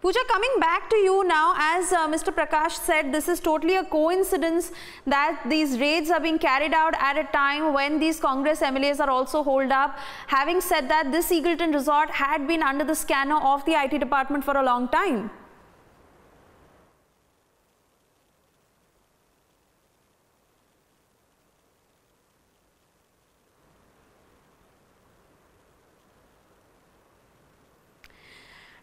Pooja, coming back to you now, as Mr. Prakash said, this is totally a coincidence that these raids are being carried out at a time when these Congress MLAs are also holed up. Having said that, this Eagleton Resort had been under the scanner of the IT department for a long time.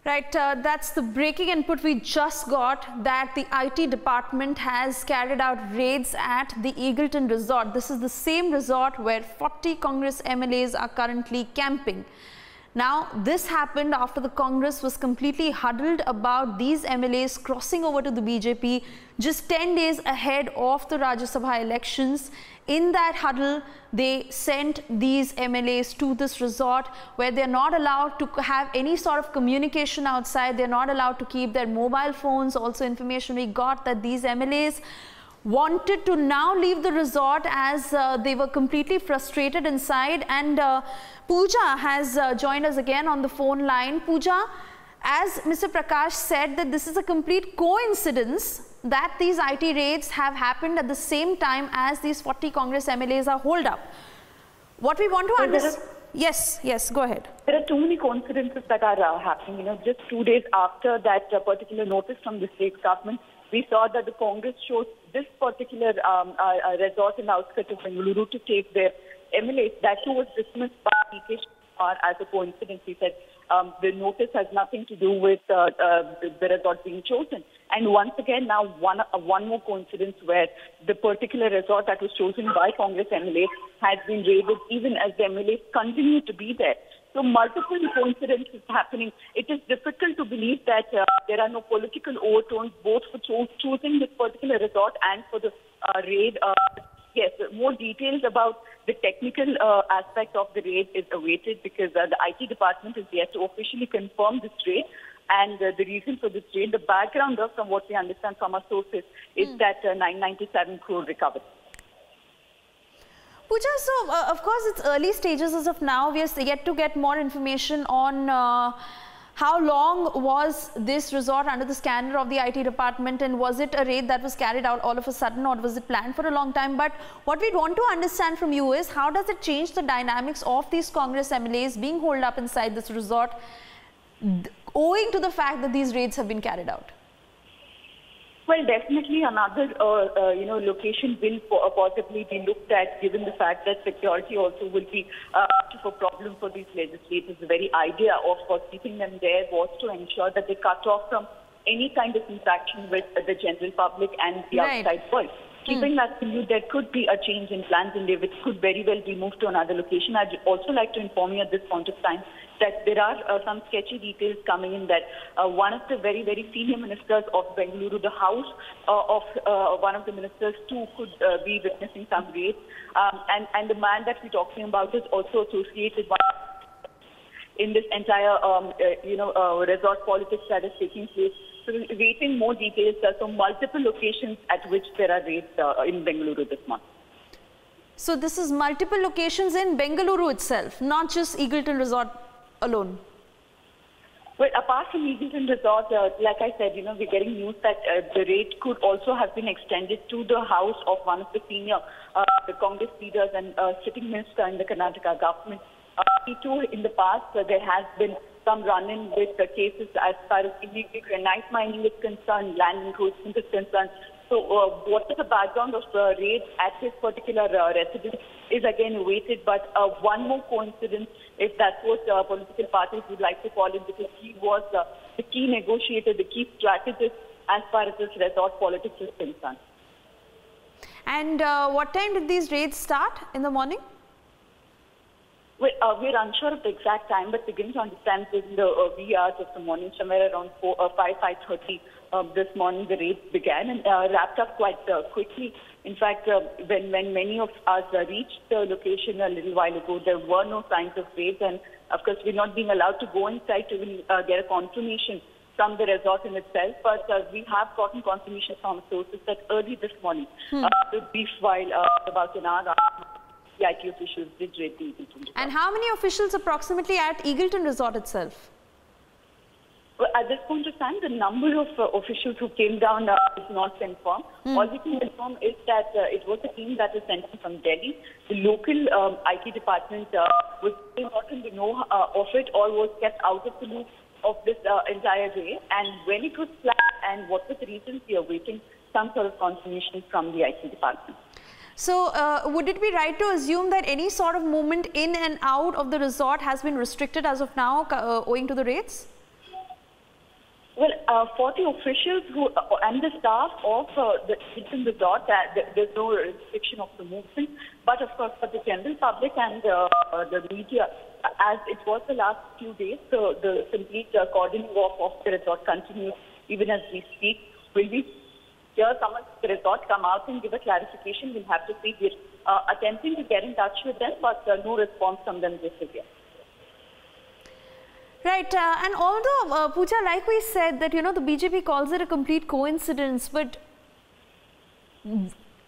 Right, that's the breaking input we just got, that the IT department has carried out raids at the Eagleton Resort. This is the same resort where 40 Congress MLAs are currently camping. Now, this happened after the Congress was completely huddled about these MLAs crossing over to the BJP just 10 days ahead of the Rajya Sabha elections. In that huddle, they sent these MLAs to this resort where they're not allowed to have any sort of communication outside. They're not allowed to keep their mobile phones. Also, information we got that these MLAs wanted to now leave the resort as they were completely frustrated inside. And Pooja has joined us again on the phone line. Pooja, as Mr. Prakash said, that this is a complete coincidence that these IT raids have happened at the same time as these 40 Congress MLAs are holed up. What we want to understand... Yes, go ahead. There are too many coincidences that are happening. You know, just 2 days after that particular notice from the state government, we saw that the Congress chose this particular resort in the outskirts of Bengaluru to take their MLAs. That too was dismissed by PK as a coincidence. He said the notice has nothing to do with the resort being chosen. And once again, now one more coincidence where the particular resort that was chosen by Congress MLAs has been raided even as the MLAs continue to be there. So multiple coincidences happening. It is difficult to believe that there are no political overtones both for choosing this particular resort and for the raid. Yes, more details about the technical aspect of the raid is awaited because the IT department is yet to officially confirm this raid. And the reason for this raid, the background of, from what we understand from our sources, is that 997 crore recovered. Pooja, so of course it's early stages as of now. We are yet to get more information on how long was this resort under the scanner of the IT department, and was it a raid that was carried out all of a sudden, or was it planned for a long time? But what we want to understand from you is, how does it change the dynamics of these Congress MLAs being holed up inside this resort owing to the fact that these raids have been carried out? Well, definitely another location will possibly be looked at, given the fact that security also will be a problem for these legislators. The very idea of keeping them there was to ensure that they cut off from any kind of interaction with the general public and the outside world. Keeping that in view, there could be a change in plans in which could very well be moved to another location. I'd also like to inform you at this point of time that there are some sketchy details coming in that one of the very, very senior ministers of Bengaluru, the house of one of the ministers too, could be witnessing some raids. And the man that we're talking about is also associated in this entire, resort politics that is taking place. So we're waiting more details. So multiple locations at which there are raids in Bengaluru this month. So this is multiple locations in Bengaluru itself, not just Eagleton Resort alone? Well, apart from Eagleton Resort, like I said, we're getting news that the raid could also have been extended to the house of one of the senior the Congress leaders and sitting minister in the Karnataka government. Too, in the past, there has been some run-in with the cases as far as illegal granite mining is concerned, land encroachment is concerned. So what is the background of the raid at this particular residence is again awaited, but one more coincidence, if that's what political parties would like to call it, because he was the key negotiator, the key strategist as far as this resort politics is concerned. And what time did these raids start in the morning? We're unsure of the exact time, but beginning to understand in the wee hours of the morning, somewhere around 5:30 this morning, the raids began and wrapped up quite quickly. In fact, when many of us reached the location a little while ago, there were no signs of raids, and of course, we're not being allowed to go inside to even get a confirmation from the resort in itself. But we have gotten confirmation from sources that early this morning, the brief while about an hour after, the IT officials did raid the Eagleton Resort. And how many officials approximately at Eagleton Resort itself? Well, at this point of time, the number of officials who came down is not confirmed. All we can confirm is that it was a team that was sent in from Delhi. The local IT department was not in the know of it, or was kept out of the loop of this entire raid. And when it was planned and what were the reasons, we are waiting some sort of confirmation from the IT department. So, would it be right to assume that any sort of movement in and out of the resort has been restricted as of now, owing to the raids? Well, for the officials who and the staff of the Hilton Resort, there's no restriction of the movement. But of course, for the general public and the media, as it was the last few days, the complete cordoning off of the resort continues even as we speak. Will we hear someone from the resort come out and give a clarification? We'll have to see. We're attempting to get in touch with them, but no response from them just yet. Right, and although, Pooja, like we said that, the BJP calls it a complete coincidence, but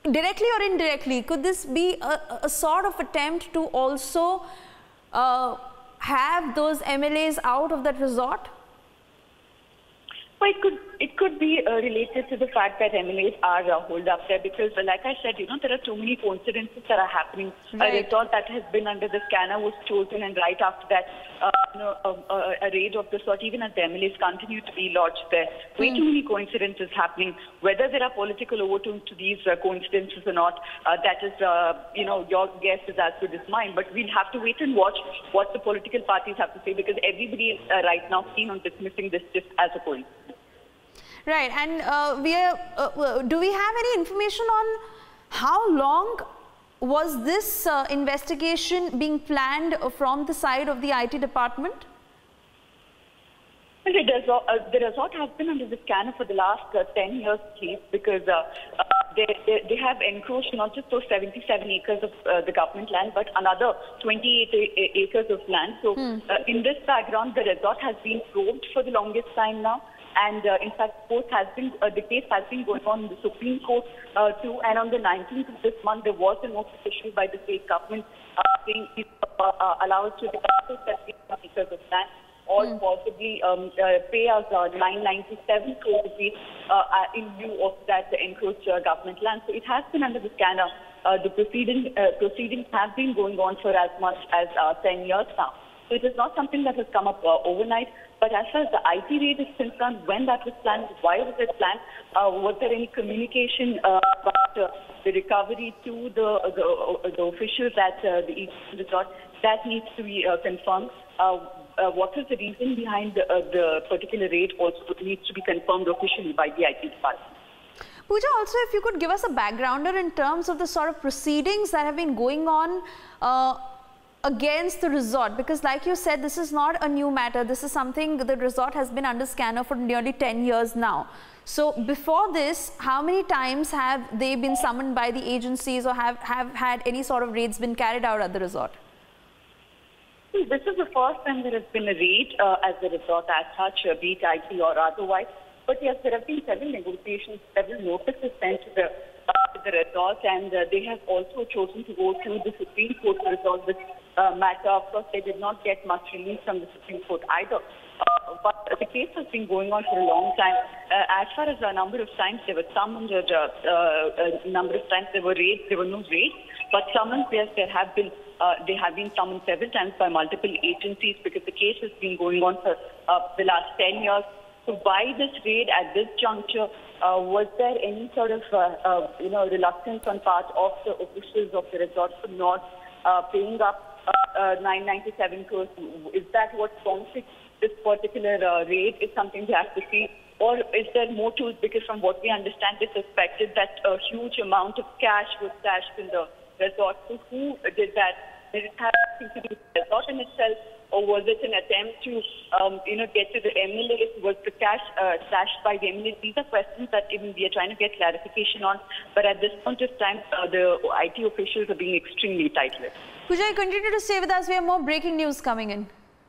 directly or indirectly, could this be a sort of attempt to also have those MLAs out of that resort? Well, it could be related to the fact that MLAs are holed up there because, like I said, there are too many coincidences that are happening. Right. A resort that has been under the scanner was chosen, and right after that, a raid of the sort, even as the MLAs continue to be lodged there. Way too many coincidences happening. Whether there are political overtones to these coincidences or not, that is, your guess is as good as mine. But we'll have to wait and watch what the political parties have to say because everybody is right now keen on dismissing this just as a coincidence. Right, and do we have any information on how long was this investigation being planned from the side of the IT department? Well, the resort has been under the scanner for the last 10 years, please, because they have encroached not just those 77 acres of the government land, but another 28 acres of land. So in this background, the resort has been probed for the longest time now. And in fact, the case has been going on in the Supreme Court too. And on the 19th of this month, there was a notice issued by the state government saying it allows to develop 70 acres of land or possibly pay us 997 crore rupees in lieu of that encroached government land. So it has been under the scanner. The proceedings have been going on for as much as 10 years now. So it is not something that has come up overnight. But as far as the IT raid is concerned, when that was planned, why was it planned? Was there any communication about the recovery to the officials at the East Resort? That needs to be confirmed. What is the reason behind the particular raid also needs to be confirmed officially by the IT department. Pooja, also if you could give us a backgrounder in terms of the sort of proceedings that have been going on against the resort, because like you said, this is not a new matter. This is something the resort has been under scanner for nearly 10 years now. So before this, how many times have they been summoned by the agencies or have had any sort of raids been carried out at the resort? This is the first time there has been a raid at the resort as such, be it IT or otherwise. But yes, there have been several negotiations, several notices sent to the resort, and they have also chosen to go to the Supreme Court to resolve this matter. Of course, they did not get much relief from the Supreme Court either. But the case has been going on for a long time. As far as the number of times they were summoned, number of times there were raids, there were no raids. But summons, yes, they have been summoned several times by multiple agencies because the case has been going on for the last 10 years. So why this raid at this juncture? Was there any sort of reluctance on part of the officials of the resort for not paying up 997 crores? Is that what prompted this particular raid? Is something we have to see, or is there more to it? Because from what we understand, it's suspected that a huge amount of cash was stashed in the resort. So who did that? Did it have something to do with the resort in itself? Or was it an attempt to, get to the MLAs? Was the cash stashed by the MLAs? These are questions that even we are trying to get clarification on. But at this point of time, the IT officials are being extremely tight-lipped. Pooja, continue to stay with us. We have more breaking news coming in.